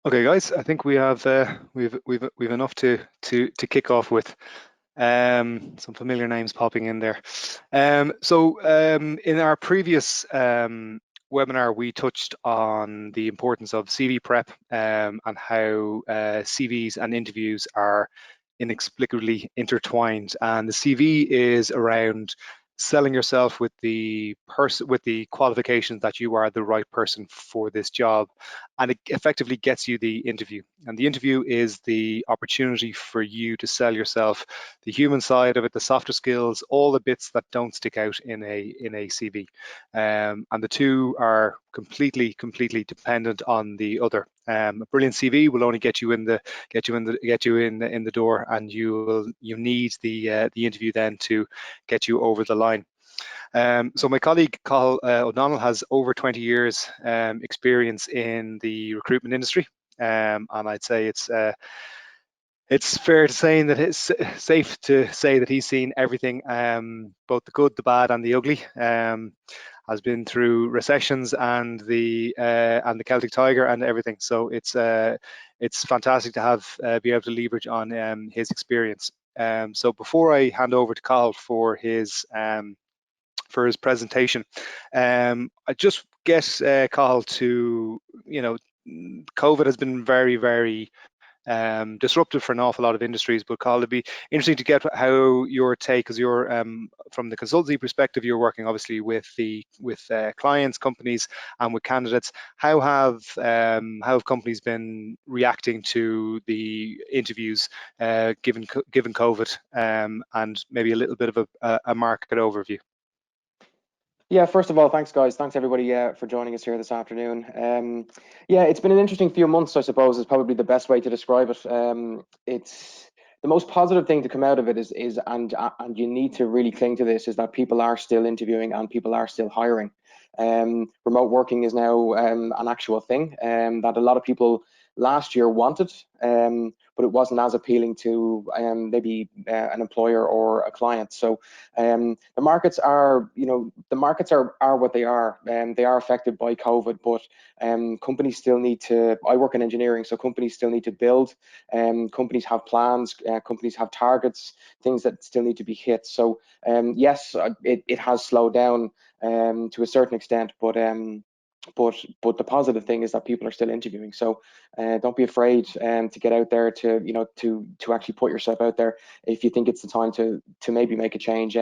Okay, guys, I think we have we've enough to kick off with. Some familiar names popping in there. In our previous webinar, we touched on the importance of CV prep and how CVs and interviews are inexplicably intertwined. And the CV is around selling yourself with the qualifications that you are the right person for this job, and it effectively gets you the interview. And the interview is the opportunity for you to sell yourself, the human side of it, the softer skills, all the bits that don't stick out in a CV. And the two are completely dependent on the other. A brilliant CV will only get you in the door, and you need the interview then to get you over the line. So my colleague Cathal O'Donnell has over 20 years experience in the recruitment industry, and I'd say it's fair to say that it's safe to say that he's seen everything, both the good, the bad, and the ugly. Has been through recessions and the Celtic Tiger and everything. So it's fantastic to have be able to leverage on his experience. So before I hand over to Cathal for his presentation, I just get Cathal to, COVID has been very disruptive for an awful lot of industries, but Cathal, it'd be interesting to get how your take, because you're from the consultancy perspective, you're working obviously with clients, companies, and with candidates. How have companies been reacting to the interviews given COVID, and maybe a little bit of a market overview? Yeah, first of all, thanks guys. Thanks everybody for joining us here this afternoon. Yeah, it's been an interesting few months, I suppose, is probably the best way to describe it. It's the most positive thing to come out of it and you need to really cling to this, is that people are still interviewing and people are still hiring. Remote working is now an actual thing that a lot of people last year wanted, but it wasn't as appealing to maybe an employer or a client. So the markets are, what they are, and they are affected by COVID, but companies still need to, I work in engineering, so companies still need to build, companies have plans, companies have targets, things that still need to be hit. So yes, it has slowed down to a certain extent, but the positive thing is that people are still interviewing. So don't be afraid to get out there, to actually put yourself out there if you think it's the time to maybe make a change.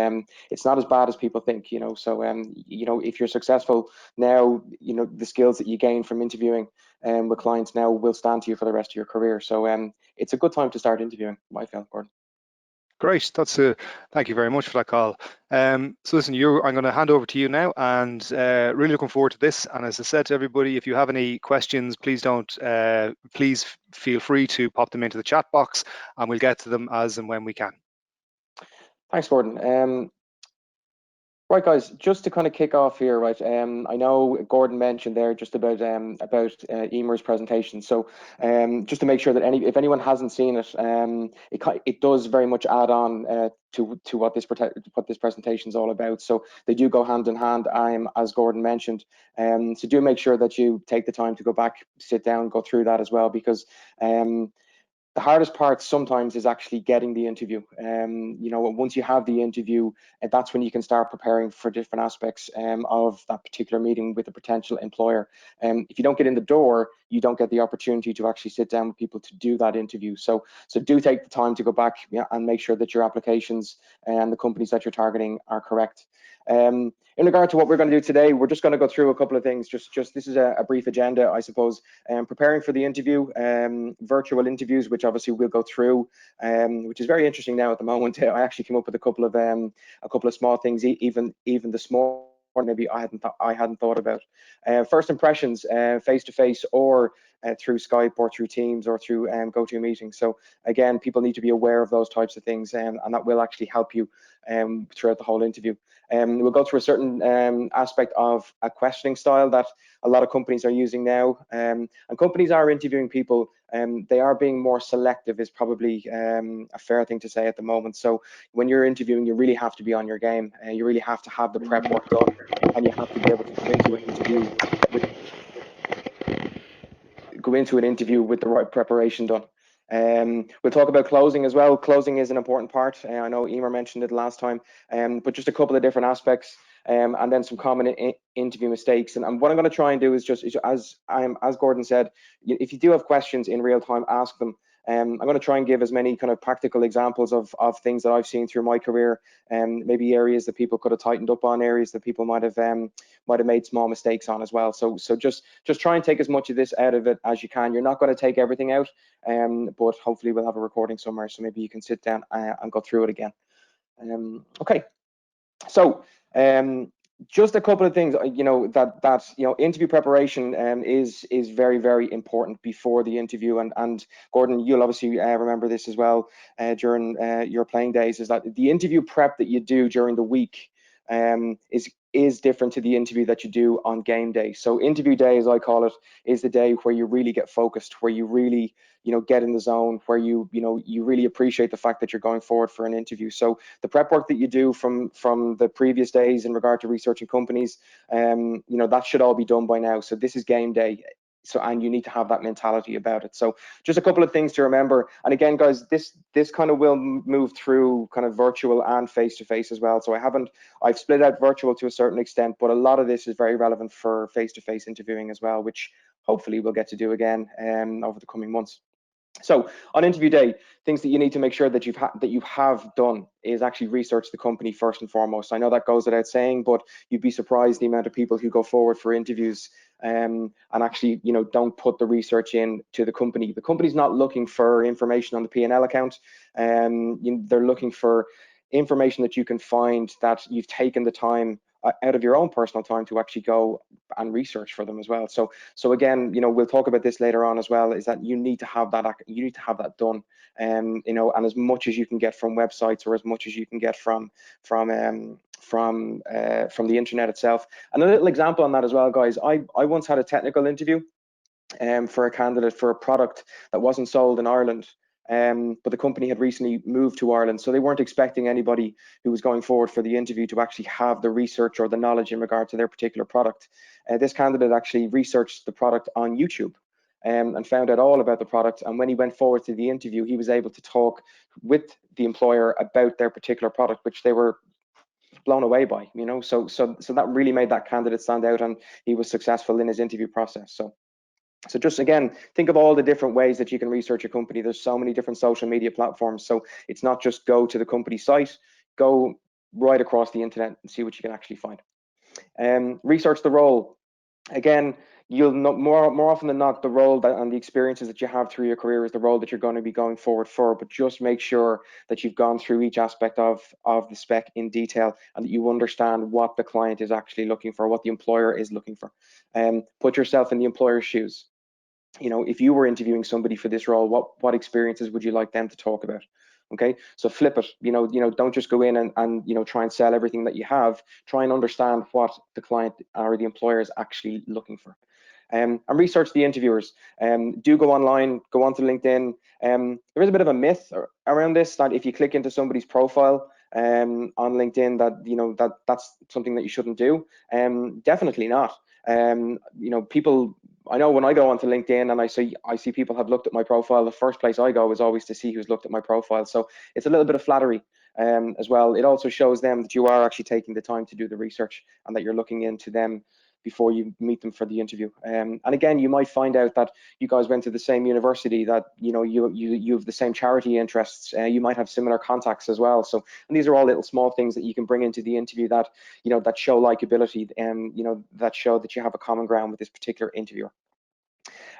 It's not as bad as people think, so if you're successful now, the skills that you gain from interviewing with clients now will stand to you for the rest of your career. So it's a good time to start interviewing, I feel, Gordon. Great, thank you very much for that call. So listen, I'm going to hand over to you now, and really looking forward to this. And as I said to everybody, if you have any questions, please feel free to pop them into the chat box, and we'll get to them as and when we can. Thanks, Gordon. Right, guys, just to kind of kick off here, right? I know Gordon mentioned there just about Emer's presentation. So just to make sure that if anyone hasn't seen it, it does very much add on to what this presentation is all about. So they do go hand in hand, as Gordon mentioned. So do make sure that you take the time to go back, sit down, go through that as well, because the hardest part sometimes is actually getting the interview. Once you have the interview, that's when you can start preparing for different aspects of that particular meeting with a potential employer. If you don't get in the door, you don't get the opportunity to actually sit down with people to do that interview. So do take the time to go back and make sure that your applications and the companies that you're targeting are correct. In regard to what we're going to do today, we're just going to go through a couple of things. Just this is a brief agenda, I suppose. Preparing for the interview, virtual interviews, which obviously we'll go through, which is very interesting now at the moment. I actually came up with a couple of small things, even this morning, maybe I hadn't thought about. First impressions, face to face, or through Skype, or through Teams, or through GoToMeeting. So again, people need to be aware of those types of things, and that will actually help you throughout the whole interview. We'll go through a certain aspect of a questioning style that a lot of companies are using now, and companies are interviewing people. They are being more selective, is probably a fair thing to say at the moment. So when you're interviewing, you really have to be on your game, and you really have to have the prep work done, and you have to be able to come into an interview with go into an interview with the right preparation done. We'll talk about closing as well. Closing is an important part. I know Emer mentioned it last time, but just a couple of different aspects, and then some common interview mistakes. And what I'm going to try and do is just, as Gordon said, if you do have questions in real time, ask them. I'm going to try and give as many kind of practical examples of things that I've seen through my career, and maybe areas that people could have tightened up on, areas that people might have made small mistakes on as well. So just try and take as much of this out of it as you can. You're not going to take everything out, but hopefully we'll have a recording somewhere, so maybe you can sit down and go through it again. Okay, so just a couple of things, that interview preparation is very, very important before the interview. And Gordon, you'll obviously remember this as well during your playing days, is that the interview prep that you do during the week is different to the interview that you do on game day. So interview day, as I call it, is the day where you really get focused, where you really get in the zone, where you really appreciate the fact that you're going forward for an interview. So the prep work that you do from the previous days in regard to researching companies, that should all be done by now. So this is game day. So, and you need to have that mentality about it. So just a couple of things to remember. And again, guys, this kind of will move through kind of virtual and face-to-face as well. So I've split out virtual to a certain extent, but a lot of this is very relevant for face-to-face interviewing as well, which hopefully we'll get to do again over the coming months. So on interview day, things that you need to make sure that you have done is actually research the company first and foremost. I know that goes without saying, but you'd be surprised the amount of people who go forward for interviews and actually don't put the research in to the company. The company's not looking for information on the P&L account, they're looking for information that you can find that you've taken the time out of your own personal time to actually go and research for them as well. So again, we'll talk about this later on as well, is that you need to have that done, and as much as you can get from websites, or as much as you can get from the internet itself. And a little example on that as well, guys, I once had a technical interview for a candidate for a product that wasn't sold in Ireland. But the company had recently moved to Ireland, so they weren't expecting anybody who was going forward for the interview to actually have the research or the knowledge in regard to their particular product. This candidate actually researched the product on YouTube and found out all about the product. And when he went forward to the interview, he was able to talk with the employer about their particular product, which they were blown away by. So that really made that candidate stand out, and he was successful in his interview process. So just again, think of all the different ways that you can research a company. There's so many different social media platforms. So it's not just go to the company site, go right across the internet and see what you can actually find. Research the role. Again, you'll know more often than not, the role and the experiences that you have through your career is the role that you're going to be going forward for. But just make sure that you've gone through each aspect of the spec in detail, and that you understand what the client is actually looking for, what the employer is looking for. Put yourself in the employer's shoes. If you were interviewing somebody for this role, what experiences would you like them to talk about? Okay, so flip it. Don't just go in and try and sell everything that you have. Try and understand what the client or the employer is actually looking for. And research the interviewers. Do go online, go onto LinkedIn. There is a bit of a myth around this, that if you click into somebody's profile on LinkedIn, that's something that you shouldn't do. Definitely not. People, I know when I go onto LinkedIn and I see people have looked at my profile, the first place I go is always to see who's looked at my profile. So it's a little bit of flattery as well. It also shows them that you are actually taking the time to do the research, and that you're looking into them before you meet them for the interview. And again, you might find out that you guys went to the same university, that you have the same charity interests. You might have similar contacts as well. So, and these are all little small things that you can bring into the interview that that show likability, and that show that you have a common ground with this particular interviewer.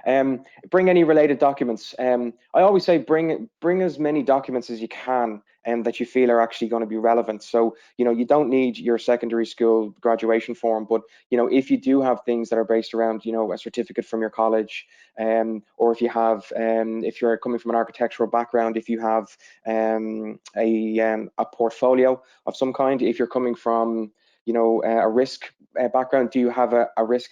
Bring any related documents. I always say bring as many documents as you can, and that you feel are actually going to be relevant. So you don't need your secondary school graduation form, but if you do have things that are based around a certificate from your college, or if you have if you're coming from an architectural background, if you have a portfolio of some kind, if you're coming from a risk background, do you have a risk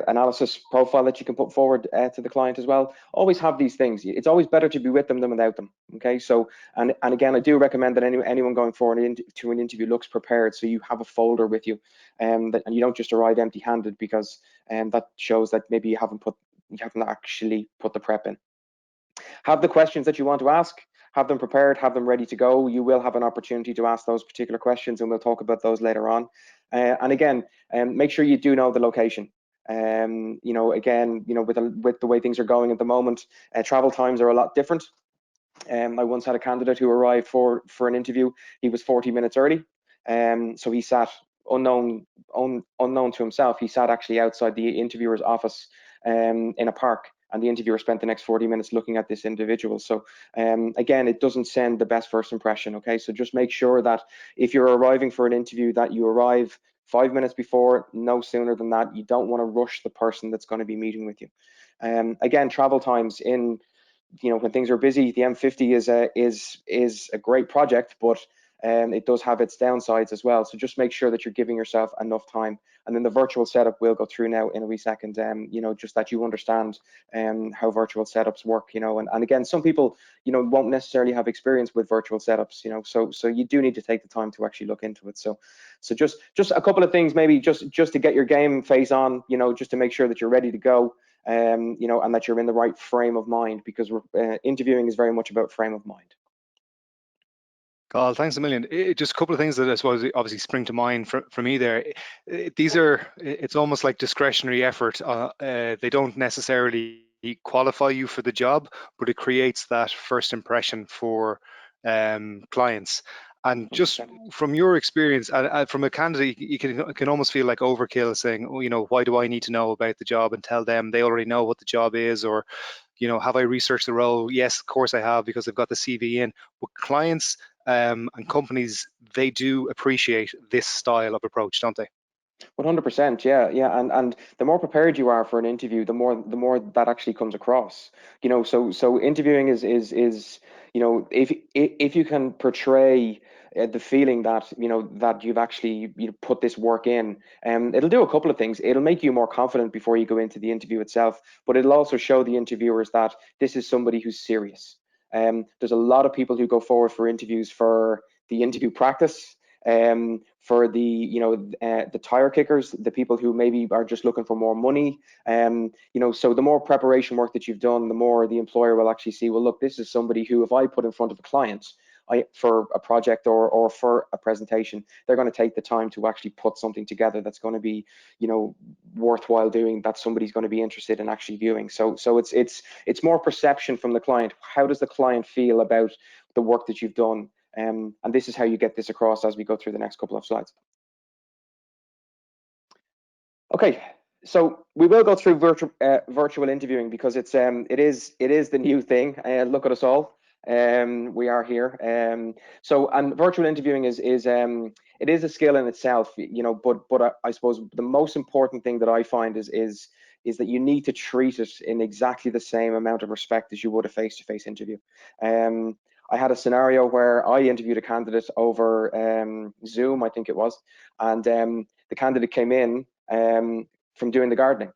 analysis profile that you can put forward to the client as well? Always have these things. It's always better to be with them than without them. Okay, so and again, I do recommend that anyone going forward to an interview looks prepared, so you have a folder with you, and you don't just arrive empty-handed, because that shows that maybe you haven't put actually put the prep in. Have the questions that you want to ask, have them prepared, have them ready to go. You will have an opportunity to ask those particular questions, and we'll talk about those later on. And again, make sure you do know the location. Again, with the way things are going at the moment, travel times are a lot different. I once had a candidate who arrived for an interview. He was 40 minutes early. So he sat unknown to himself. He sat actually outside the interviewer's office in a park, and the interviewer spent the next 40 minutes looking at this individual. So again, it doesn't send the best first impression. Okay, so just make sure that if you're arriving for an interview, that you arrive 5 minutes before, no sooner than that. You don't want to rush the person that's going to be meeting with you. Again, travel times in, when things are busy, the M50 is a great project, but it does have its downsides as well. So just make sure that you're giving yourself enough time. And then the virtual setup we'll go through now in a wee second. Just that you understand how virtual setups work. And again, some people won't necessarily have experience with virtual setups. So you do need to take the time to actually look into it. So just a couple of things, maybe just to get your game face on. Just to make sure that you're ready to go. And that you're in the right frame of mind, because interviewing is very much about frame of mind. Cathal, thanks a million. Just a couple of things that I suppose obviously spring to mind for me there. It's almost like discretionary effort. They don't necessarily qualify you for the job, but it creates that first impression for clients. And just 100%. from your experience, and from a candidate, you can almost feel like overkill, saying, "Oh, why do I need to know about the job?" and tell them they already know what the job is, or have I researched the role? Yes, of course I have, because I've got the CV in. But clients and companies, they do appreciate this style of approach, don't they? 100%, yeah, and the more prepared you are for an interview, the more that actually comes across. So interviewing is if you can portray the feeling that that you've actually put this work in, it'll do a couple of things. It'll make you more confident before you go into the interview itself, but it'll also show the interviewers that this is somebody who's serious. There's a lot of people who go forward for interviews for the interview practice. For the tire kickers, the people who maybe are just looking for more money. So the more preparation work that you've done, the more the employer will actually see, well, look, this is somebody who, if I put in front of a client for a project or for a presentation, they're going to take the time to actually put something together that's going to be worthwhile doing, that somebody's going to be interested in actually viewing. So it's more perception from the client. How does the client feel about the work that you've done? And this is how you get this across as we go through the next couple of slides. Okay, so we will go through virtual interviewing, because it is the new thing. Look at us all. We are here. And virtual interviewing is it is a skill in itself, but I suppose the most important thing that I find is that you need to treat it in exactly the same amount of respect as you would a face-to-face interview. I had a scenario where I interviewed a candidate over Zoom, I think it was, and the candidate came in from doing the gardening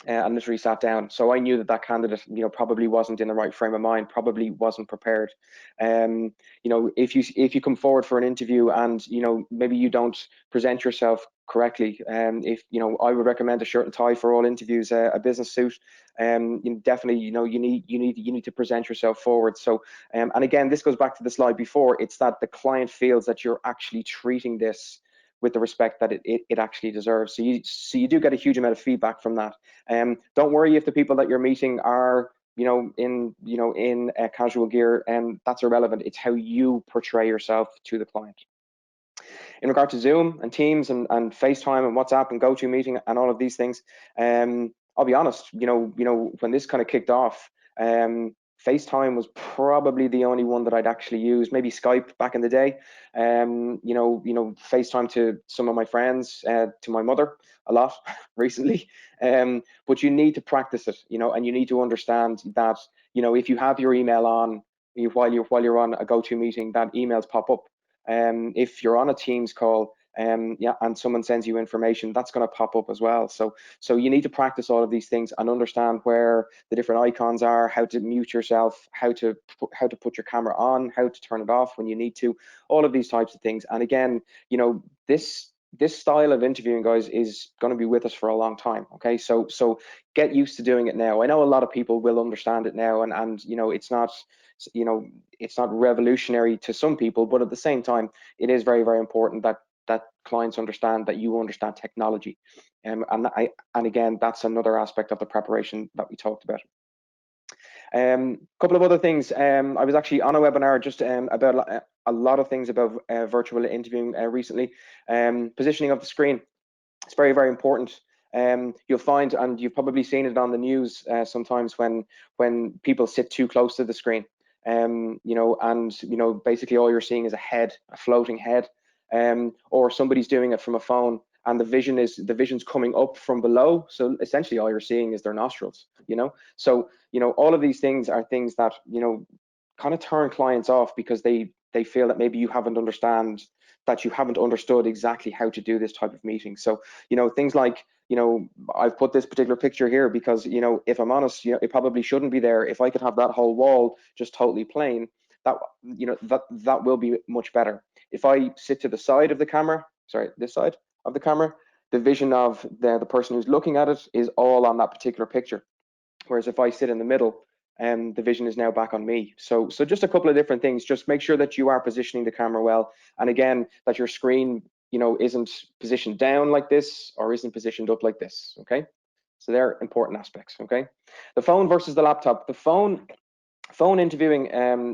and literally sat down. So I knew that that candidate, probably wasn't in the right frame of mind, probably wasn't prepared. If you come forward for an interview and maybe you don't present yourself correctly, I would recommend a shirt and tie for all interviews, a business suit. Definitely, you need to present yourself forward. So and again, this goes back to the slide before. It's that the client feels that you're actually treating this with the respect that it actually deserves. So you do get a huge amount of feedback from that. Don't worry if the people that you're meeting are in casual gear, and that's irrelevant. It's how you portray yourself to the client. In regard to Zoom and Teams and FaceTime and WhatsApp and GoToMeeting and all of these things, I'll be honest, when this kind of kicked off, FaceTime was probably the only one that I'd actually used. Maybe Skype back in the day. FaceTime to some of my friends, to my mother a lot recently. But you need to practice it, and you need to understand that, if you have your email on while you're on a GoToMeeting, that emails pop up. If you're on a Teams call, and someone sends you information, that's going to pop up as well. So you need to practice all of these things and understand where the different icons are, how to mute yourself, how to put your camera on, how to turn it off when you need to, all of these types of things. And again, this this style of interviewing, guys, is going to be with us for a long time. Okay, so get used to doing it now. I know a lot of people will understand it now, and you know, it's not, you know, it's not revolutionary to some people, but at the same time, it is very, very important that clients understand that you understand technology. And again, that's another aspect of the preparation that we talked about. Couple of other things. I was actually on a webinar just about a lot of things about virtual interviewing recently. Positioning of the screen. It's very, very important. You'll find, and you've probably seen it on the news sometimes, when people sit too close to the screen. You know, and you know, basically all you're seeing is a head, a floating head, or somebody's doing it from a phone, and the vision's coming up from below. So essentially all you're seeing is their nostrils, you know. So, you know, all of these things are things that, you know, kind of turn clients off, because they feel that maybe you haven't understood exactly how to do this type of meeting. So, you know, things like, you know, I've put this particular picture here because, you know, if I'm honest, you know, it probably shouldn't be there. If I could have that whole wall just totally plain, that, you know, that will be much better. If I sit to the side of the camera, sorry, this side of the camera, the vision of the person who's looking at it is all on that particular picture. Whereas if I sit in the middle, the vision is now back on me. So just a couple of different things. Just make sure that you are positioning the camera well, and again, that your screen, you know, isn't positioned down like this or isn't positioned up like this. Okay, so they're important aspects. Okay, the phone versus the laptop. The phone interviewing,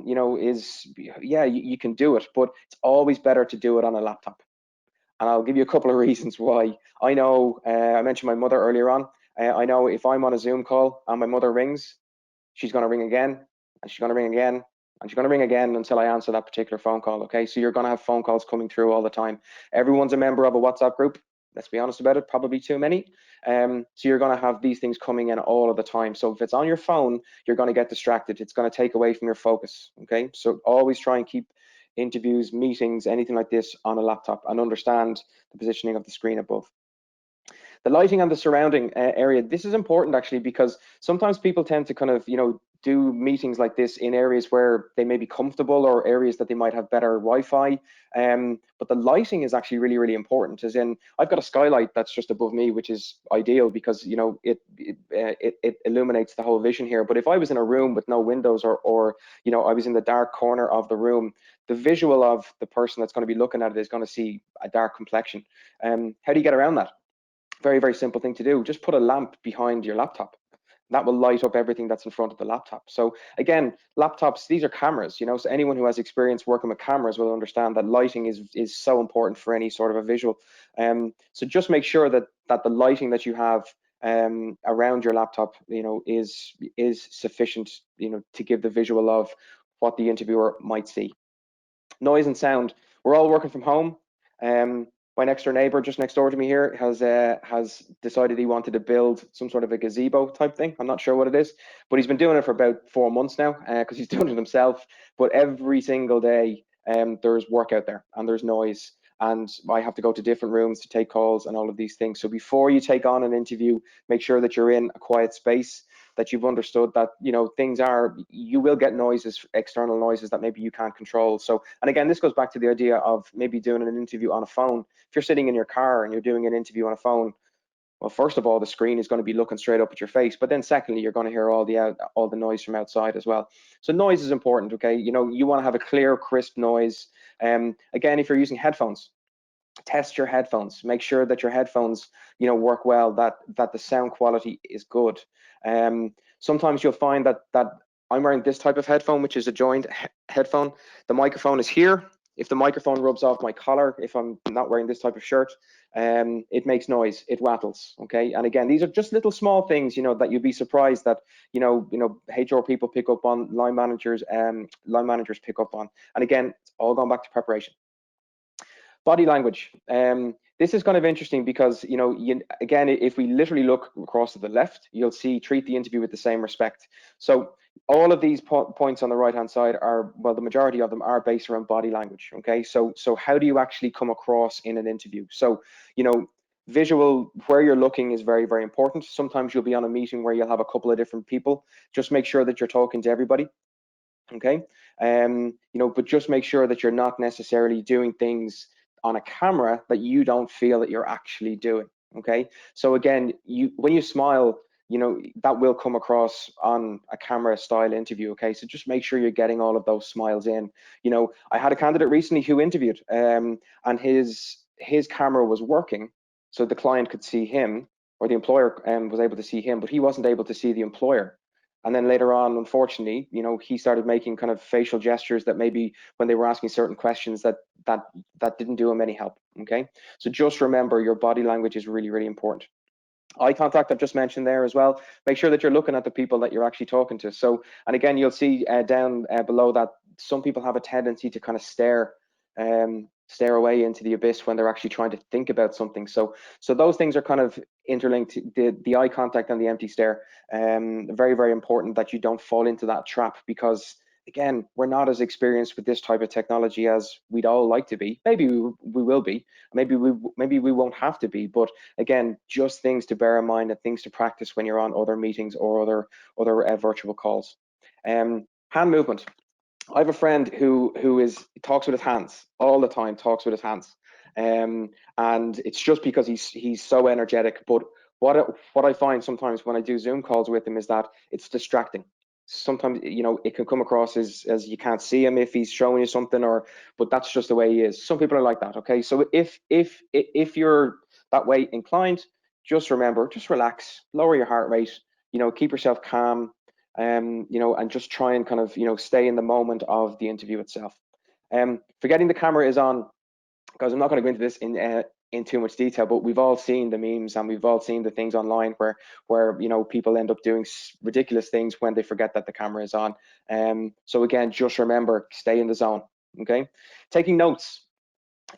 you know, is, yeah, you can do it, but it's always better to do it on a laptop. And I'll give you a couple of reasons why. I know, I mentioned my mother earlier on. I know if I'm on a Zoom call and my mother rings, she's going to ring again, and she's going to ring again, and she's going to ring again until I answer that particular phone call. Okay, so you're going to have phone calls coming through all the time. Everyone's a member of a WhatsApp group. Let's be honest about it, probably too many. So you're going to have these things coming in all of the time. So if it's on your phone, you're going to get distracted. It's going to take away from your focus. Okay, so always try and keep interviews, meetings, anything like this on a laptop, and understand the positioning of the screen above. The lighting and the surrounding area, this is important actually, because sometimes people tend to kind of, you know, do meetings like this in areas where they may be comfortable, or areas that they might have better Wi-Fi. But the lighting is actually really, really important. As in, I've got a skylight that's just above me, which is ideal because, you know, it illuminates the whole vision here. But if I was in a room with no windows, or you know, I was in the dark corner of the room, the visual of the person that's going to be looking at it is going to see a dark complexion. How do you get around that? Very, very simple thing to do. Just put a lamp behind your laptop. That will light up everything that's in front of the laptop. So again, laptops, these are cameras, you know, so anyone who has experience working with cameras will understand that lighting is so important for any sort of a visual. So just make sure that the lighting that you have around your laptop, you know, is sufficient, you know, to give the visual of what the interviewer might see. Noise and sound. We're all working from home. My next door neighbor just next door to me here has decided he wanted to build some sort of a gazebo type thing. I'm not sure what it is, but he's been doing it for about 4 months now, because he's doing it himself. But every single day there's work out there, and there's noise, and I have to go to different rooms to take calls and all of these things. So before you take on an interview, make sure that you're in a quiet space, that you've understood that, you know, you will get noises, external noises that maybe you can't control. So, and again, this goes back to the idea of maybe doing an interview on a phone. If you're sitting in your car and you're doing an interview on a phone, well, first of all, the screen is going to be looking straight up at your face, but then secondly, you're going to hear all the noise from outside as well. So noise is important. Okay, you know, you want to have a clear, crisp noise. Again, if you're using headphones, test your headphones. Make sure that your headphones, you know, work well, that the sound quality is good. Sometimes you'll find that I'm wearing this type of headphone, which is a joined headphone. The microphone is here. If the microphone rubs off my collar, if I'm not wearing this type of shirt, it makes noise, it rattles. Okay, and again, these are just little small things, you know, that you'd be surprised that you know HR people pick up on, line managers pick up on. And again, it's all going back to preparation. Body language. This is kind of interesting because, you know, again, if we literally look across to the left, you'll see treat the interview with the same respect. So all of these points on the right hand side are, well, the majority of them are based around body language. Okay, so how do you actually come across in an interview? So, you know, visual, where you're looking is very, very important. Sometimes you'll be on a meeting where you'll have a couple of different people. Just make sure that you're talking to everybody. Okay, you know, but just make sure that you're not necessarily doing things on a camera that you don't feel that you're actually doing. Okay, so again, when you smile, you know, that will come across on a camera style interview. Okay, so just make sure you're getting all of those smiles in. You know, I had a candidate recently who interviewed, and his camera was working, so the client could see him, or the employer was able to see him, but he wasn't able to see the employer. And then later on, unfortunately, you know, he started making kind of facial gestures that maybe when they were asking certain questions that didn't do him any help. Okay, so just remember your body language is really, really important. Eye contact, I've just mentioned there as well. Make sure that you're looking at the people that you're actually talking to. So, and again, you'll see down below that some people have a tendency to kind of stare away into the abyss when they're actually trying to think about something. So those things are kind of interlinked. The eye contact and the empty stare. Very, very important that you don't fall into that trap, because again, we're not as experienced with this type of technology as we'd all like to be. Maybe we will be. Maybe we won't have to be. But again, just things to bear in mind and things to practice when you're on other meetings or other virtual calls. Hand movement. I have a friend who talks with his hands all the time. Talks with his hands, and it's just because he's so energetic. But what I find sometimes when I do Zoom calls with him is that it's distracting. Sometimes, you know, it can come across as you can't see him if he's showing you something, but that's just the way he is. Some people are like that. Okay, so if you're that way inclined, just remember, just relax, lower your heart rate. You know, keep yourself calm. You know, and just try and kind of, you know, stay in the moment of the interview itself. Forgetting the camera is on, because I'm not going to go into this in too much detail, but we've all seen the memes and we've all seen the things online where you know, people end up doing ridiculous things when they forget that the camera is on. So again, just remember, stay in the zone. Okay, taking notes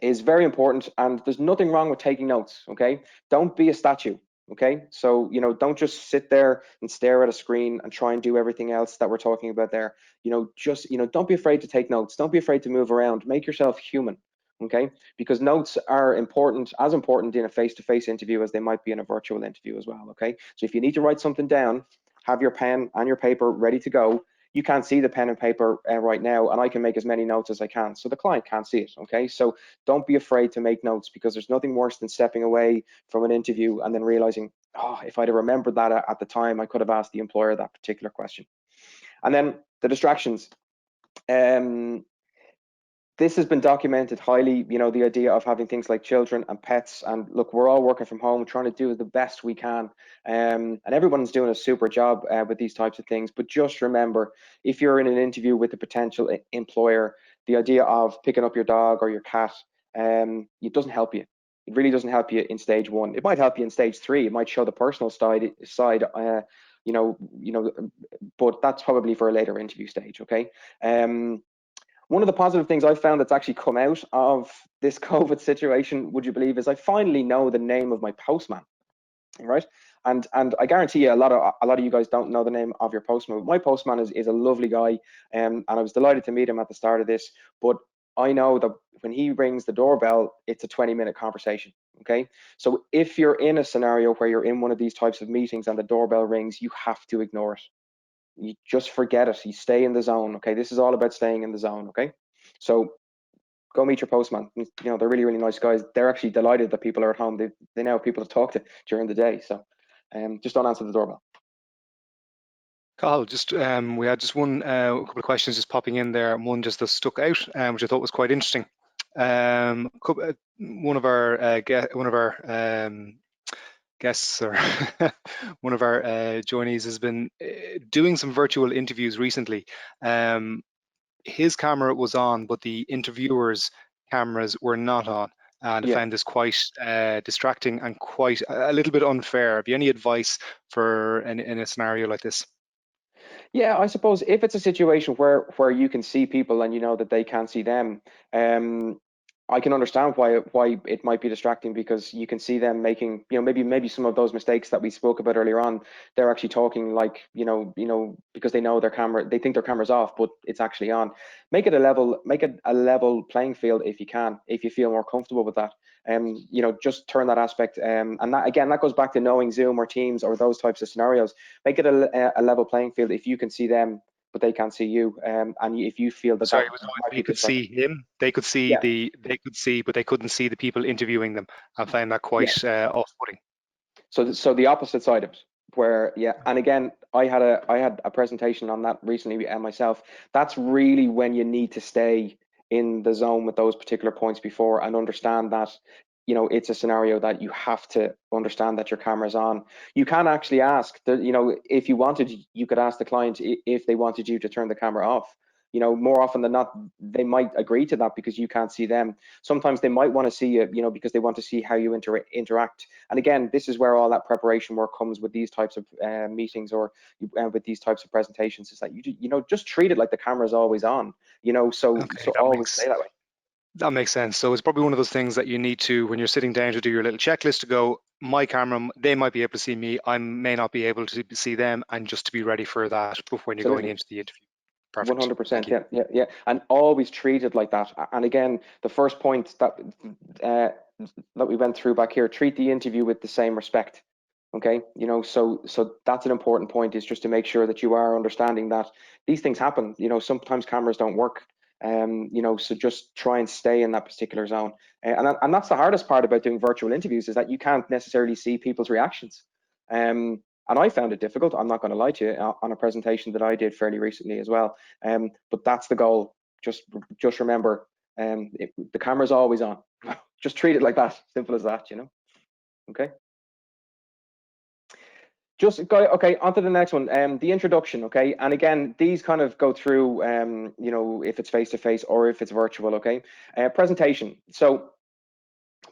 is very important, and there's nothing wrong with taking notes. Okay, don't be a statue. Okay, so, you know, don't just sit there and stare at a screen and try and do everything else that we're talking about there. You know, just, you know, don't be afraid to take notes. Don't be afraid to move around. Make yourself human. Okay, because notes are important, as important in a face-to-face interview as they might be in a virtual interview as well. Okay, so if you need to write something down, have your pen and your paper ready to go. You can't see the pen and paper right now, and I can make as many notes as I can, so the client can't see it. Okay, so don't be afraid to make notes, because there's nothing worse than stepping away from an interview and then realizing, oh, if I'd have remembered that at the time, I could have asked the employer that particular question. And then the distractions. This has been documented highly, you know, the idea of having things like children and pets. And look, we're all working from home, trying to do the best we can. And everyone's doing a super job with these types of things. But just remember, if you're in an interview with a potential employer, the idea of picking up your dog or your cat, it doesn't help you. It really doesn't help you in stage one. It might help you in stage three. It might show the personal side, you know, but that's probably for a later interview stage. Okay. One of the positive things I've found that's actually come out of this COVID situation, would you believe, is I finally know the name of my postman, right? And I guarantee you, a lot of you guys don't know the name of your postman. My postman is a lovely guy, and I was delighted to meet him at the start of this. But I know that when he rings the doorbell, it's a 20-minute conversation. Okay, so if you're in a scenario where you're in one of these types of meetings and the doorbell rings, you have to ignore it. You just forget it. You stay in the zone. Okay, this is all about staying in the zone. Okay, so go meet your postman. You know, they're really, really nice guys. They're actually delighted that people are at home. They now have people to talk to during the day. So just don't answer the doorbell. Cathal, just we had just one couple of questions just popping in there, and one just that stuck out, which I thought was quite interesting. One of our guests, or one of our joinees, has been doing some virtual interviews recently. His camera was on, but the interviewers' cameras were not on, and I found this quite distracting and quite a little bit unfair. Have you any advice for in a scenario like this? Yeah, I suppose if it's a situation where you can see people and you know that they can't see them, I can understand why it might be distracting, because you can see them making, you know, maybe some of those mistakes that we spoke about earlier on. They're actually talking like, you know, because they know their camera, they think their camera's off, but it's actually on. Make it a level playing field if you can, if you feel more comfortable with that. You know, just turn that aspect. And that, again, that goes back to knowing Zoom or Teams or those types of scenarios. Make it a level playing field. If you can see them, but they can't see you. And if you feel that Sorry, that it was always might they be could distracting. see him. They could see Yeah, but they couldn't see the people interviewing them. I found that yeah. quite off-putting. So the opposite side of it, where yeah, and again, I had a presentation on that recently myself. That's really when you need to stay in the zone with those particular points before and understand that, you know, it's a scenario that you have to understand that your camera's on. You can actually ask the, you know, if you wanted, you could ask the client if they wanted you to turn the camera off. You know, more often than not, they might agree to that because you can't see them. Sometimes they might want to see you, you know, because they want to see how you interact. And again, this is where all that preparation work comes with these types of meetings, or with these types of presentations, is that you know, just treat it like the camera's always on, you know, so Okay, always stay that way. that makes sense. So it's probably one of those things that you need to, when you're sitting down to do your little checklist, to go, my camera, they might be able to see me, I may not be able to see them, and just to be ready for that before you're going Absolutely. into the interview. Perfect. Thank 100%. you. Yeah. And always treat it like that. And again, the first point uh, that we went through back here, treat the interview with the same respect. Okay, you know, so that's an important point, is just to make sure that you are understanding that these things happen. You know, sometimes cameras don't work. You know, so just try and stay in that particular zone. And that's the hardest part about doing virtual interviews, is that you can't necessarily see people's reactions. And I found it difficult, I'm not going to lie to you, on a presentation that I did fairly recently as well. But that's the goal. Just remember, the camera's always on. Just treat it like that. Simple as that, you know. Okay. Just go, okay, on to the next one, the introduction, okay? And again, these kind of go through, you know, if it's face-to-face or if it's virtual, okay? Presentation. So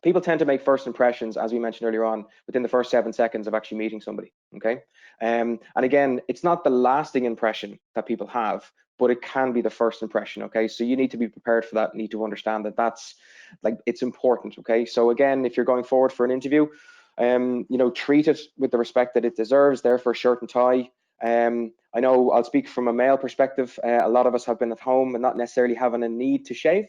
people tend to make first impressions, as we mentioned earlier on, within the first 7 seconds of actually meeting somebody, okay? And again, it's not the lasting impression that people have, but it can be the first impression, okay? So you need to be prepared for that, need to understand that that's, like, it's important, okay? So again, if you're going forward for an interview, you know, treat it with the respect that it deserves. Therefore, shirt and tie. I know I'll speak from a male perspective. A lot of us have been at home and not necessarily having a need to shave.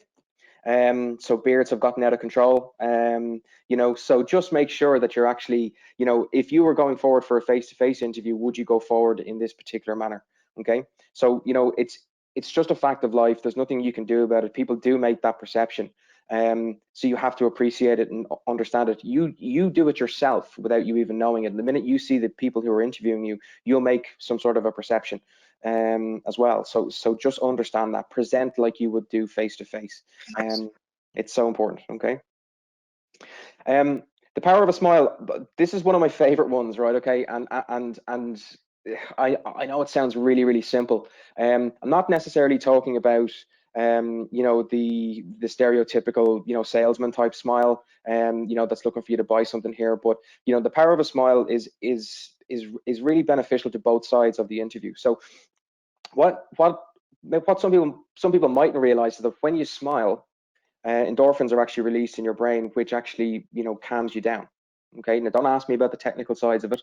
So beards have gotten out of control. You know, so just make sure that you're actually, you know, if you were going forward for a face-to-face interview, would you go forward in this particular manner? Okay, so you know, it's just a fact of life. There's nothing you can do about it. People do make that perception. So you have to appreciate it and understand it. You do it yourself without you even knowing it. The minute you see the people who are interviewing you, you'll make some sort of a perception as well. So just understand that. Present like you would do face to face. It's so important. Okay. The power of a smile. This is one of my favorite ones, right? Okay, and I know it sounds really simple. I'm not necessarily talking about you know, the stereotypical, you know, salesman type smile, you know, that's looking for you to buy something here. But you know, the power of a smile is really beneficial to both sides of the interview. So what some people mightn't realize is that when you smile, endorphins are actually released in your brain, which actually, you know, calms you down. Okay, now don't ask me about the technical sides of it,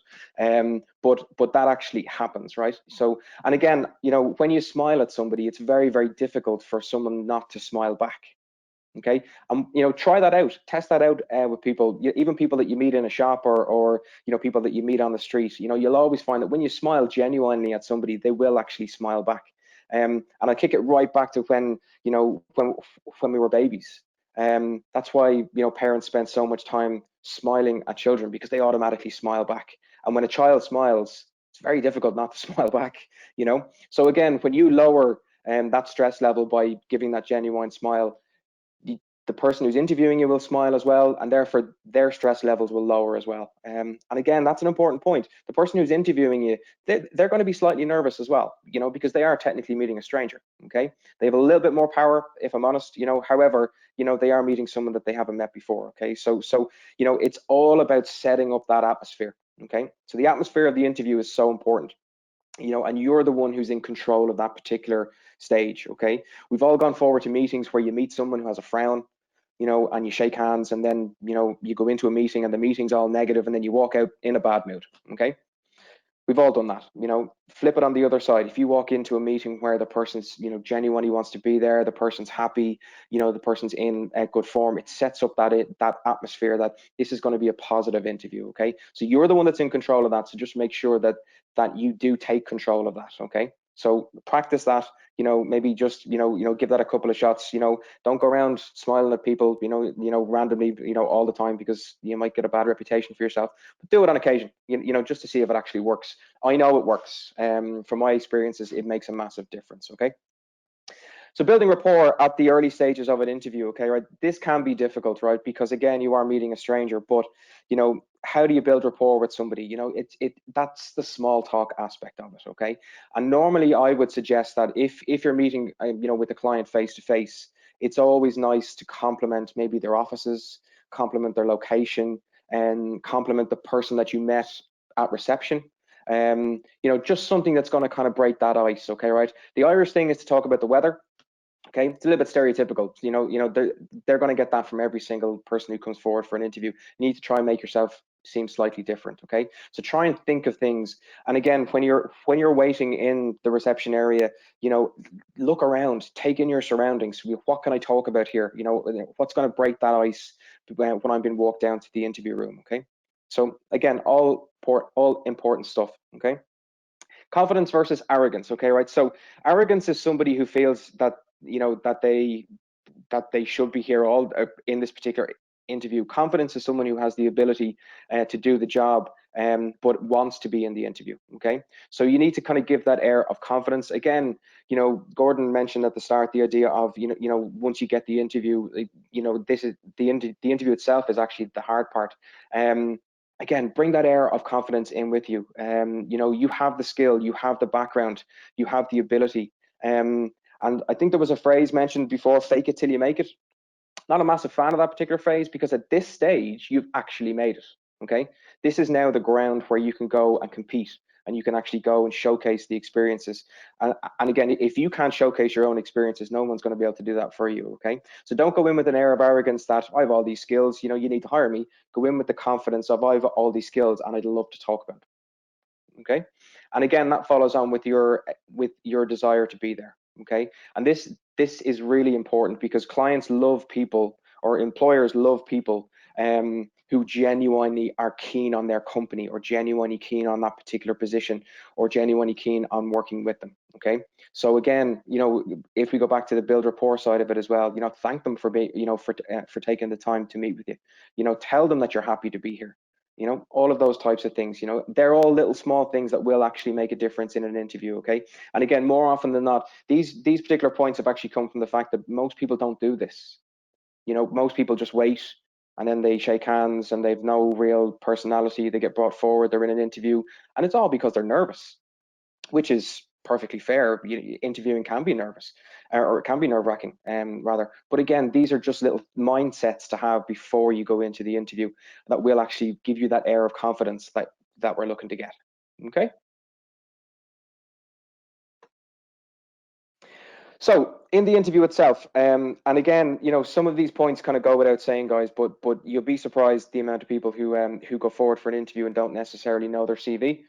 but that actually happens, right? So, and again, you know, when you smile at somebody, it's very difficult for someone not to smile back. Okay, you know, try that out, test that out with people, even people that you meet in a shop, or you know, people that you meet on the street. You know, you'll always find that when you smile genuinely at somebody, they will actually smile back. And I kick it right back to when, you know, when we were babies. That's why, you know, parents spend so much time smiling at children, because they automatically smile back. And when a child smiles, it's very difficult not to smile back. You know, so again, when you lower that stress level by giving that genuine smile, the person who's interviewing you will smile as well, and therefore their stress levels will lower as well. And again, that's an important point. The person who's interviewing you, they're going to be slightly nervous as well, you know, because they are technically meeting a stranger. Okay, they have a little bit more power, if I'm honest, you know. However, you know, they are meeting someone that they haven't met before. Okay, so you know, it's all about setting up that atmosphere. Okay, so the atmosphere of the interview is so important, you know, and you're the one who's in control of that particular stage. Okay, we've all gone forward to meetings where you meet someone who has a frown, you know, and you shake hands, and then, you know, you go into a meeting and the meeting's all negative, and then you walk out in a bad mood. Okay, we've all done that. You know, flip it on the other side. If you walk into a meeting where the person's, you know, genuinely wants to be there, the person's happy, you know, the person's in a good form, it sets up that atmosphere that this is going to be a positive interview. Okay, so you're the one that's in control of that, so just make sure that you do take control of that. Okay, So practice that, maybe just, give that a couple of shots. Don't go around smiling at people, randomly, all the time, because you might get a bad reputation for yourself. But do it on occasion, just to see if it actually works. I know it works. From my experiences, it makes a massive difference. Okay. So building rapport at the early stages of an interview, okay, right? This can be difficult, right? Because again, you are meeting a stranger, but how do you build rapport with somebody? That's the small talk aspect of it, okay? And normally I would suggest that if you're meeting, with the client face to face, it's always nice to compliment maybe their offices, compliment their location, and compliment the person that you met at reception. Just something that's going to kind of break that ice, okay, right? The Irish thing is to talk about the weather. Okay, it's a little bit stereotypical. They're going to get that from every single person who comes forward for an interview. You need to try and make yourself seem slightly different. Okay, so try and think of things. And again, when you're waiting in the reception area, look around, take in your surroundings. What can I talk about here? What's going to break that ice when I'm being walked down to the interview room? Okay, so again, all important stuff. Okay. Confidence versus arrogance. Okay, right? So arrogance is somebody who feels that that they should be here all in this particular interview. Confidence is someone who has the ability to do the job, but wants to be in the interview. Okay, so you need to kind of give that air of confidence. Again, Gordon mentioned at the start the idea of once you get the interview, this is the interview itself is actually the hard part. Again, bring that air of confidence in with you. You have the skill, you have the background, you have the ability. And I think there was a phrase mentioned before, fake it till you make it. Not a massive fan of that particular phrase, because at this stage, you've actually made it, okay? This is now the ground where you can go and compete, and you can actually go and showcase the experiences. And again, if you can't showcase your own experiences, no one's going to be able to do that for you, okay? So don't go in with an air of arrogance that I have all these skills, you need to hire me. Go in with the confidence of I have all these skills and I'd love to talk about it, okay? And again, that follows on with your desire to be there, okay? And this is really important, because clients love people, or employers love people who genuinely are keen on their company, or genuinely keen on that particular position, or genuinely keen on working with them, okay? So again, if we go back to the build rapport side of it as well, thank them for being, for taking the time to meet with you. Tell them that you're happy to be here. All of those types of things, they're all little small things that will actually make a difference in an interview, okay? And again, more often than not, these particular points have actually come from the fact that most people don't do this. Most people just wait, and then they shake hands, and they've no real personality. They get brought forward, they're in an interview, and it's all because they're nervous, which is perfectly fair. Interviewing can be nervous, or it can be nerve-wracking, rather. But again, these are just little mindsets to have before you go into the interview that will actually give you that air of confidence that we're looking to get. Okay. So in the interview itself, and again, some of these points kind of go without saying, guys, but you'll be surprised the amount of people who go forward for an interview and don't necessarily know their CV.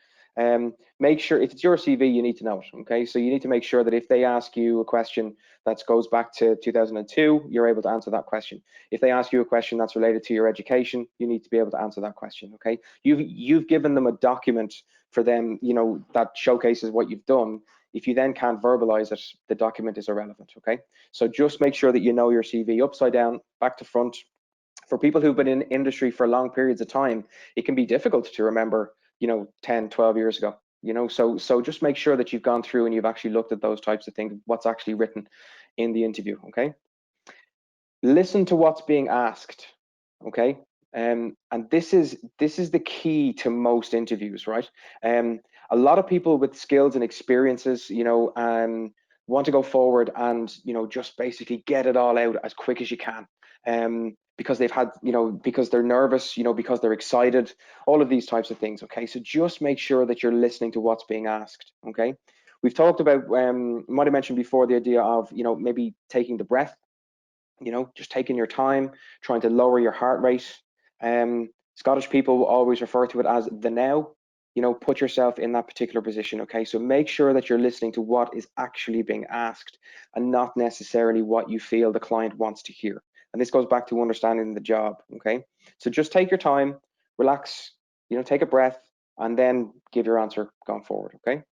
Make sure, if it's your CV, you need to know it. Okay, so you need to make sure that if they ask you a question that goes back to 2002, you're able to answer that question. If they ask you a question that's related to your education, you need to be able to answer that question. Okay, you've given them a document for them, that showcases what you've done. If you then can't verbalize it, the document is irrelevant, okay? So just make sure that you know your CV upside down, back to front. For people who've been in industry for long periods of time, it can be difficult to remember, 10, 12 years ago, so just make sure that you've gone through and you've actually looked at those types of things, what's actually written in the interview, okay? Listen to what's being asked, okay? And this is the key to most interviews, right? A lot of people with skills and experiences, want to go forward and just basically get it all out as quick as you can, because they've had, because they're nervous, because they're excited, all of these types of things. Okay, so just make sure that you're listening to what's being asked. Okay, we've talked about, might have mentioned before, the idea of maybe taking the breath. Just taking your time, trying to lower your heart rate. Scottish people always refer to it as the now. Put yourself in that particular position, okay? So make sure that you're listening to what is actually being asked, and not necessarily what you feel the client wants to hear. And this goes back to understanding the job, okay? So just take your time, relax, take a breath, and then give your answer going forward, okay?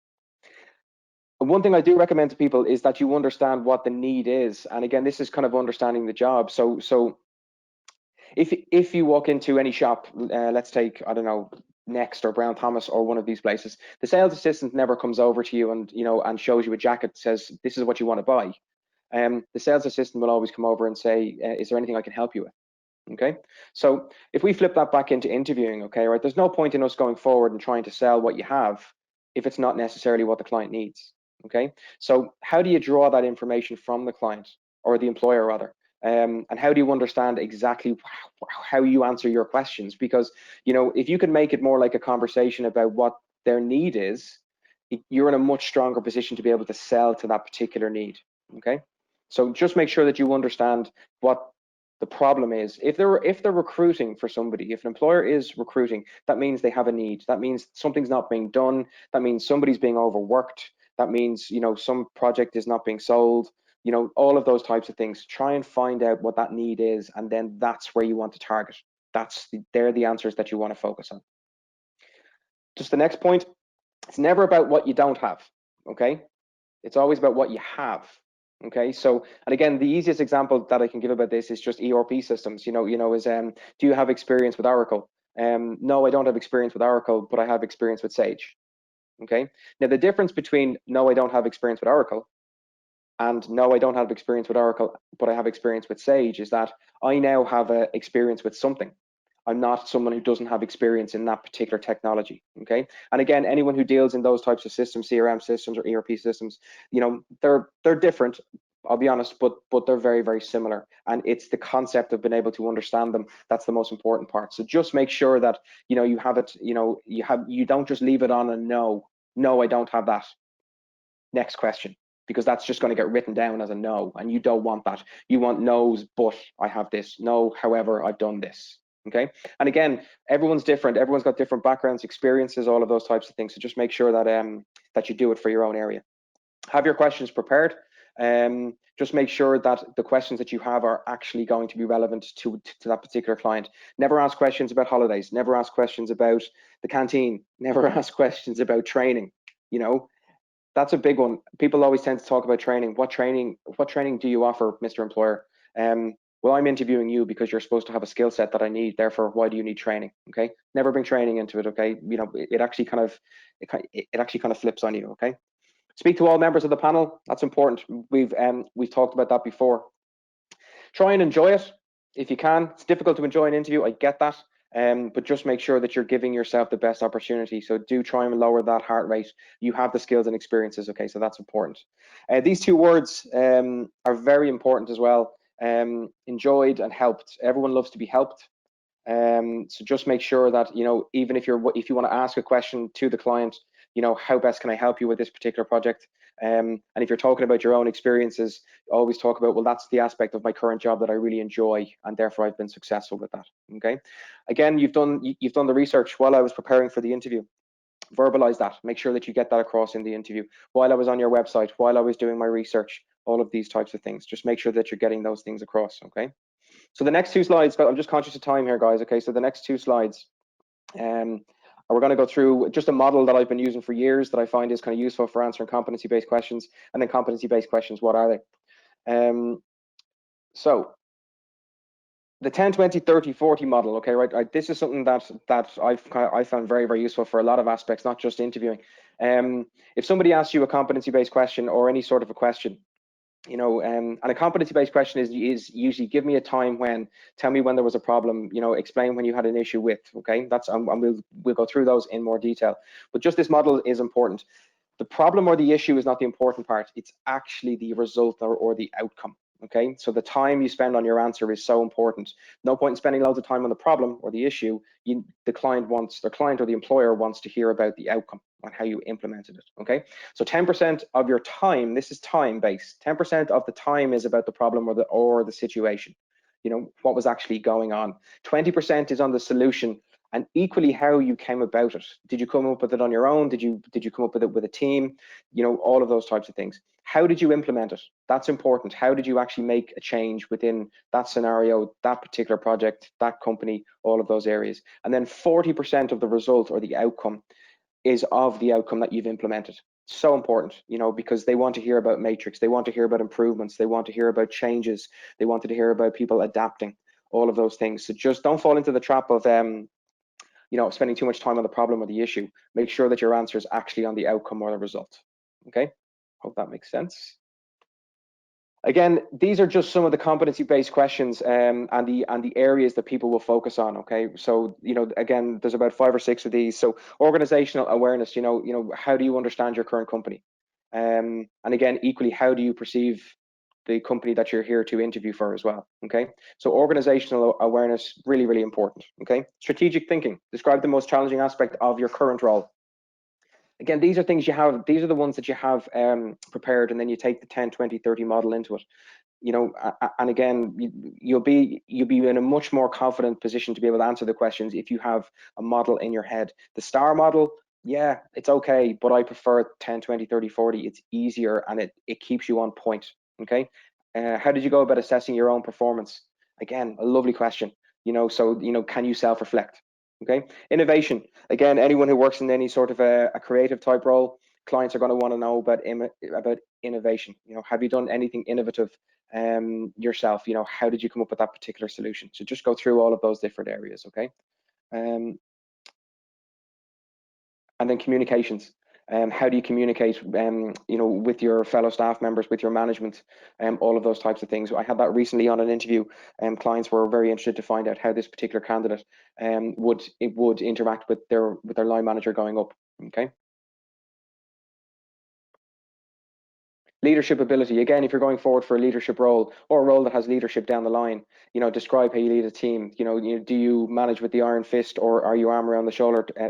one thing I do recommend to people is that you understand what the need is. And again, this is kind of understanding the job. So if you walk into any shop, let's take, I don't know, Next or Brown Thomas or one of these places, the sales assistant never comes over to you and, you know, and shows you a jacket, says, this is what you want to buy. The sales assistant will always come over and say, is there anything I can help you with? Okay, so if we flip that back into interviewing, okay, right, there's no point in us going forward and trying to sell what you have if it's not necessarily what the client needs. Okay, so how do you draw that information from the client or the employer rather? And how do you understand exactly how you answer your questions? Because, you know, if you can make it more like a conversation about what their need is, you're in a much stronger position to be able to sell to that particular need. Okay, so just make sure that you understand what the problem is. If they're recruiting for somebody, if an employer is recruiting, that means they have a need. That means something's not being done. That means somebody's being overworked. That means, you know, some project is not being sold. You know, all of those types of things. Try and find out what that need is, and then that's where you want to target. They're the answers that you want to focus on. Just the next point, it's never about what you don't have, okay? It's always about what you have. Okay, so, and again, the easiest example that I can give about this is just ERP systems. Is do you have experience with Oracle? No, I don't have experience with Oracle, but I have experience with Sage. Okay, now the difference between no, I don't have experience with Oracle and no, I don't have experience with Oracle, but I have experience with Sage is that I now have experience with something. I'm not someone who doesn't have experience in that particular technology. Okay, and again, anyone who deals in those types of systems, CRM systems or ERP systems, you know, they're different. I'll be honest, but they're very, very similar. And it's the concept of being able to understand them that's the most important part. So just make sure that, you know, you have it, you know, you don't just leave it on a no, I don't have that. Next question, because that's just going to get written down as a no, and you don't want that. You want no's, but I have this. No, however, I've done this. Okay, and again, everyone's different. Everyone's got different backgrounds, experiences, all of those types of things. So just make sure that that you do it for your own area. Have your questions prepared. Just make sure that the questions that you have are actually going to be relevant to that particular client. Never ask questions about holidays. Never ask questions about the canteen. Never ask questions about training. You know, that's a big one. People always tend to talk about training. What training do you offer, Mr. Employer? Well, I'm interviewing you because you're supposed to have a skill set that I need. Therefore, why do you need training? Okay, never bring training into it. Okay, you know, it actually kind of flips on you. Okay, speak to all members of the panel. That's important. We've talked about that before. Try and enjoy it if you can. It's difficult to enjoy an interview. I get that. But just make sure that you're giving yourself the best opportunity. So do try and lower that heart rate. You have the skills and experiences, okay? So that's important. These two words are very important as well. Enjoyed and helped. Everyone loves to be helped. So just make sure that, you know, even if you want to ask a question to the client, you know, how best can I help you with this particular project? And if you're talking about your own experiences, always talk about, well, that's the aspect of my current job that I really enjoy, and therefore I've been successful with that. Okay. Again, you've done the research while I was preparing for the interview. Verbalize that. Make sure that you get that across in the interview. While I was on your website, while I was doing my research, all of these types of things. Just make sure that you're getting those things across. Okay. So the next two slides, I'm just conscious of time here, guys. Okay. So the next two slides. We're going to go through just a model that I've been using for years that I find is kind of useful for answering competency-based questions. And then competency-based questions, what are they? So the 10, 20, 30, 40 model, okay, right? This is something that I found very, very useful for a lot of aspects, not just interviewing. If somebody asks you a competency-based question or any sort of a question, you know, and a competency-based question is usually give me a time when, tell me when there was a problem, you know, explain when you had an issue with, okay? That's we'll go through those in more detail. But just this model is important. The problem or the issue is not the important part. It's actually the result or the outcome. Okay, so the time you spend on your answer is so important. No point in spending loads of time on the problem or the issue. The client or the employer wants to hear about the outcome on how you implemented it. Okay, so 10% of your time, this is time based. 10% of the time is about the problem or the situation. You know, what was actually going on. 20% is on the solution, and equally how you came about it. Did you come up with it on your own? Did you come up with it with a team? You know, all of those types of things. How did you implement it? That's important. How did you actually make a change within that scenario, that particular project, that company, all of those areas? And then 40% of the result or the outcome is of the outcome that you've implemented. So important, you know, because they want to hear about matrix, they want to hear about improvements, they want to hear about changes, they wanted to hear about people adapting, all of those things. So just don't fall into the trap of you know, spending too much time on the problem or the issue. Make sure that your answer is actually on the outcome or the result. Okay, hope that makes sense. Again, these are just some of the competency-based questions and the areas that people will focus on. Okay, so you know, again, there's about 5 or 6 of these. So organizational awareness. You know, how do you understand your current company? And again, equally, how do you perceive the company that you're here to interview for as well? Okay, so organizational awareness, really, really important. Okay, strategic thinking. Describe the most challenging aspect of your current role. Again, these are things you have, these are the ones that you have prepared, and then you take the 10, 20, 30 model into it. You know, and again, you'll be in a much more confident position to be able to answer the questions if you have a model in your head. The STAR model, yeah, it's okay, but I prefer 10, 20, 30, 40. It's easier and it keeps you on point. Okay. How did you go about assessing your own performance? Again, a lovely question. You know, so, you know, can you self-reflect? Okay. Innovation. Again, anyone who works in any sort of a creative type role, clients are going to want to know about innovation. You know, have you done anything innovative yourself? You know, how did you come up with that particular solution? So just go through all of those different areas. Okay. And then communications. How do you communicate, you know, with your fellow staff members, with your management, all of those types of things. I had that recently on an interview. Clients were very interested to find out how this particular candidate would interact with their line manager going up. Okay. Leadership ability. Again, if you're going forward for a leadership role or a role that has leadership down the line, you know, describe how you lead a team. You know, do you manage with the iron fist, or are you arm around the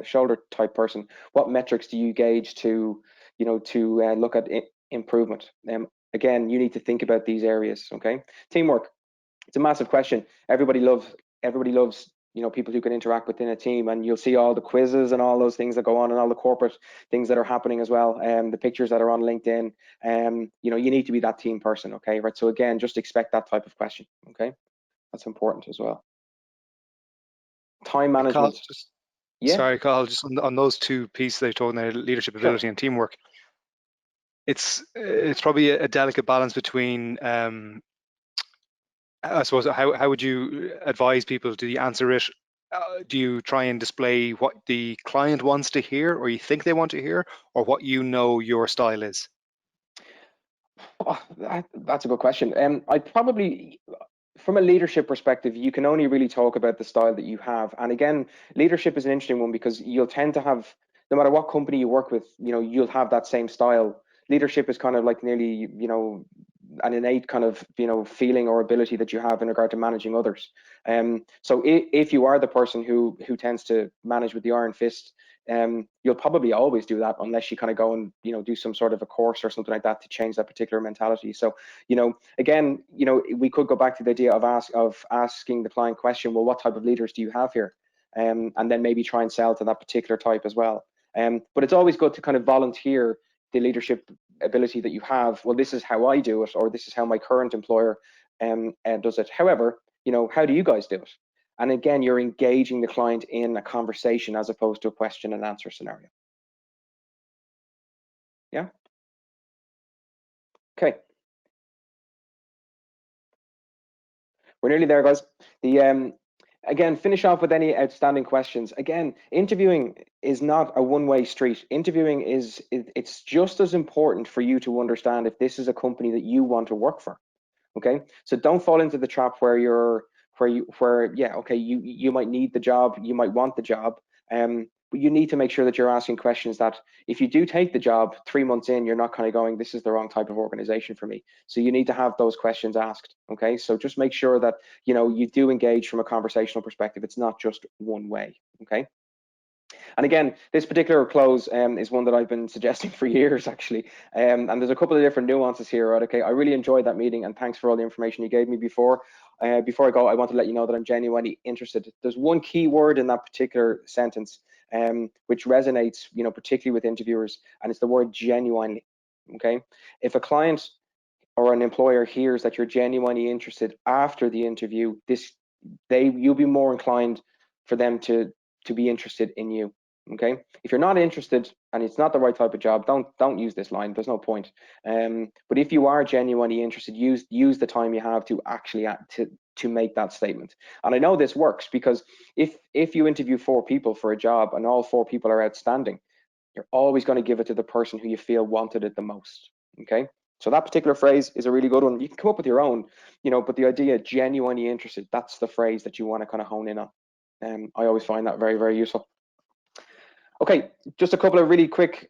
shoulder type person? What metrics do you gauge to, you know, to look at improvement? Again, you need to think about these areas. Okay. Teamwork. It's a massive question. Everybody loves, you know, people who can interact within a team, and you'll see all the quizzes and all those things that go on and all the corporate things that are happening as well, the pictures that are on LinkedIn. You know, you need to be that team person. Okay, right? So again, just expect that type of question. Okay, that's important as well. Time Carl, management. Yeah, sorry, Carl, just on those two pieces they're talking there, leadership sure. ability and teamwork. It's probably a delicate balance between I suppose, how would you advise people? Do you answer it? Do you try and display what the client wants to hear, or you think they want to hear, or what you know your style is? Oh, that's a good question. I probably, from a leadership perspective, you can only really talk about the style that you have. And again, leadership is an interesting one because you'll tend to have, no matter what company you work with, you know, you'll have that same style. Leadership is kind of like nearly, you know, an innate kind of, you know, feeling or ability that you have in regard to managing others. So if you are the person who tends to manage with the iron fist, you'll probably always do that unless you kind of go and, you know, do some sort of a course or something like that to change that particular mentality. So, you know, again, you know, we could go back to the idea of asking the client question, well, what type of leaders do you have here? And then maybe try and sell to that particular type as well. But it's always good to kind of volunteer the leadership ability that you have. Well, this is how I do it, or this is how my current employer does it. However, you know, how do you guys do it? And again, you're engaging the client in a conversation as opposed to a question and answer scenario. Yeah. Okay. We're nearly there, guys. The again, finish off with any outstanding questions. Again, interviewing is not a one-way street. Interviewing it's just as important for you to understand if this is a company that you want to work for. Okay, so don't fall into the trap where yeah, okay, you might need the job, you might want the job, but you need to make sure that you're asking questions that if you do take the job 3 months in, you're not kind of going, this is the wrong type of organization for me. So you need to have those questions asked. Okay, so just make sure that, you know, you do engage from a conversational perspective. It's not just one way. Okay. And again, this particular close is one that I've been suggesting for years, actually. And there's a couple of different nuances here, right? Okay, I really enjoyed that meeting, and thanks for all the information you gave me before. Before I go, I want to let you know that I'm genuinely interested. There's one key word in that particular sentence, which resonates, you know, particularly with interviewers, and it's the word genuinely. Okay, if a client or an employer hears that you're genuinely interested after the interview, you'll be more inclined for them to be interested in you. Okay, if you're not interested and it's not the right type of job, don't use this line. There's no point. But if you are genuinely interested, use the time you have to actually to make that statement. And I know this works because if you interview 4 people for a job and all 4 people are outstanding, you're always going to give it to the person who you feel wanted it the most. Okay, so that particular phrase is a really good one. You can come up with your own, but the idea genuinely interested, that's the phrase that you want to kind of hone in on. I always find that very, very useful. Okay, just a couple of really quick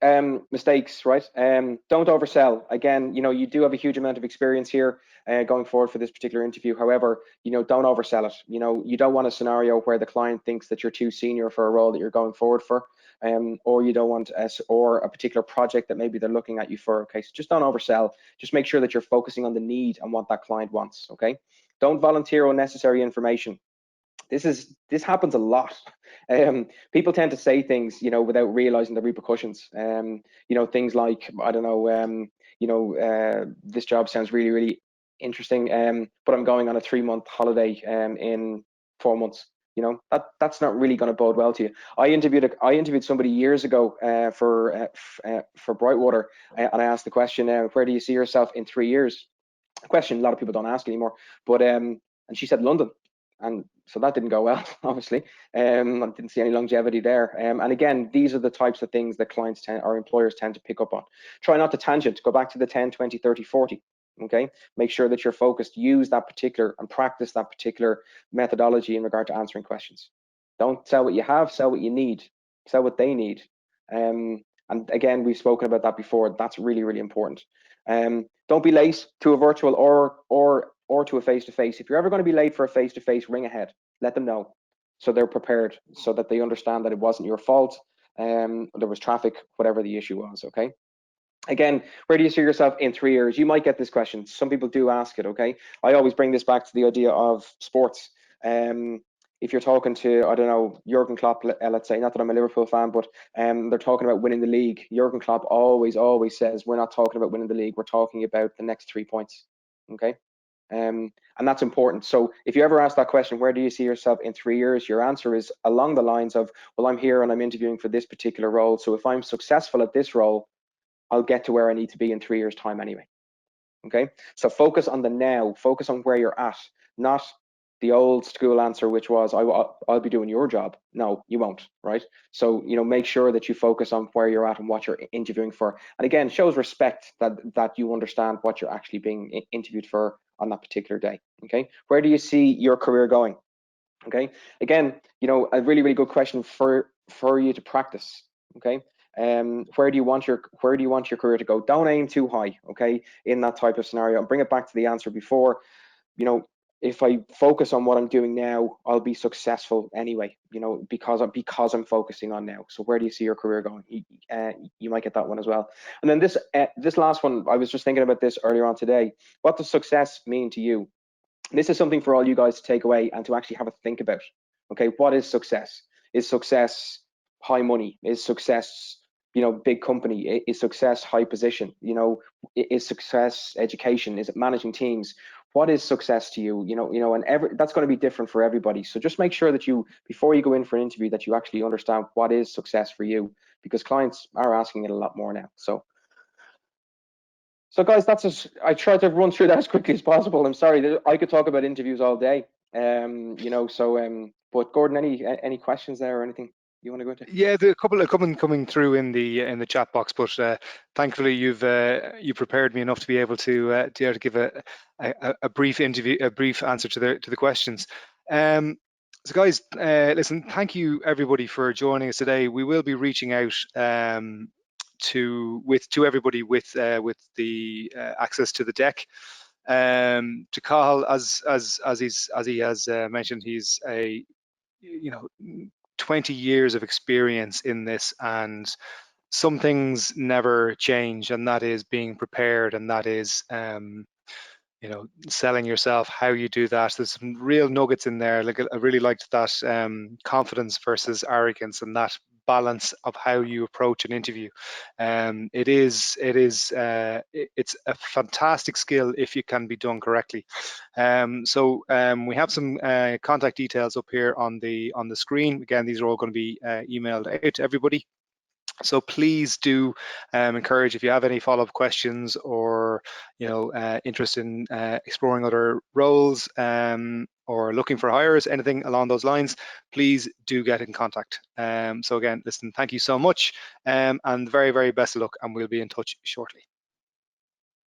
mistakes, right? Don't oversell. Again, you do have a huge amount of experience here going forward for this particular interview. However, don't oversell it. You don't want a scenario where the client thinks that you're too senior for a role that you're going forward for, or you don't want or a particular project that maybe they're looking at you for. Okay, so just don't oversell. Just make sure that you're focusing on the need and what that client wants. Okay, don't volunteer unnecessary information. This happens a lot. People tend to say things, without realizing the repercussions. Things like, I don't know, this job sounds really, really interesting, but I'm going on a 3-month holiday in 4 months. That's not really going to bode well to you. I interviewed somebody years ago for Brightwater, and I asked the question, where do you see yourself in 3 years? A question a lot of people don't ask anymore, but and she said London. And so that didn't go well, obviously. I didn't see any longevity there. And again, these are the types of things that clients or employers tend to pick up on. Try not to tangent. Go back to the 10, 20, 30, 40. Okay. Make sure that you're focused. Use that particular and practice that particular methodology in regard to answering questions. Don't sell what you have. Sell what you need. Sell what they need. And again, we've spoken about that before. That's really, really important. Don't be late to a virtual or to a face-to-face. If you're ever going to be late for a face-to-face, ring ahead. Let them know so they're prepared, so that they understand that it wasn't your fault. There was traffic, whatever the issue was. Okay. Again, where do you see yourself in 3 years? You might get this question. Some people do ask it. Okay. I always bring this back to the idea of sports. If you're talking to, I don't know, Jurgen Klopp, let's say, not that I'm a Liverpool fan, but they're talking about winning the league. Jurgen Klopp always says, we're not talking about winning the league. We're talking about the next 3 points. Okay. And that's important. So if you ever ask that question, where do you see yourself in 3 years? Your answer is along the lines of, well, I'm here and I'm interviewing for this particular role. So if I'm successful at this role, I'll get to where I need to be in 3 years' time anyway. Okay. So focus on the now, focus on where you're at, not the old school answer, which was, I'll be doing your job. No, you won't, right? So, make sure that you focus on where you're at and what you're interviewing for. And again, shows respect that you understand what you're actually being interviewed for on that particular day. Okay. Where do you see your career going? Okay. Again, a really, really good question for you to practice. Okay. Where do you want your career to go? Don't aim too high. Okay. In that type of scenario, and bring it back to the answer before. If I focus on what I'm doing now, I'll be successful anyway, because I'm focusing on now. So where do you see your career going? You might get that one as well. And then this last one, I was just thinking about this earlier on today. What does success mean to you? This is something for all you guys to take away and to actually have a think about. Okay, what is success? Is success high money? Is success, big company? Is success high position? Is success education? Is it managing teams? What is success to you? And that's going to be different for everybody. So just make sure that before you go in for an interview, that you actually understand what is success for you, because clients are asking it a lot more now. So guys, that's it. I tried to run through that as quickly as possible. I'm sorry, I could talk about interviews all day. But Gordon, any questions there or anything you want to go into? Yeah, the couple of coming through in the chat box, but thankfully you prepared me enough to be able to give a brief answer to the questions. So guys, listen, thank you everybody for joining us today. We will be reaching out to everybody with the access to the deck. To Cathal, as he has mentioned, he's a 20 years of experience in this, and some things never change, and that is being prepared, and that is selling yourself, how you do that. There's some real nuggets in there. Like, I really liked that confidence versus arrogance, and that balance of how you approach an interview. It's a fantastic skill if it can be done correctly. We have some contact details up here on the screen. Again, these are all going to be emailed out to everybody. So please do encourage, if you have any follow-up questions or interest in exploring other roles or looking for hires, anything along those lines, please do get in contact. So again, listen, thank you so much, and very, very best of luck, and we'll be in touch shortly.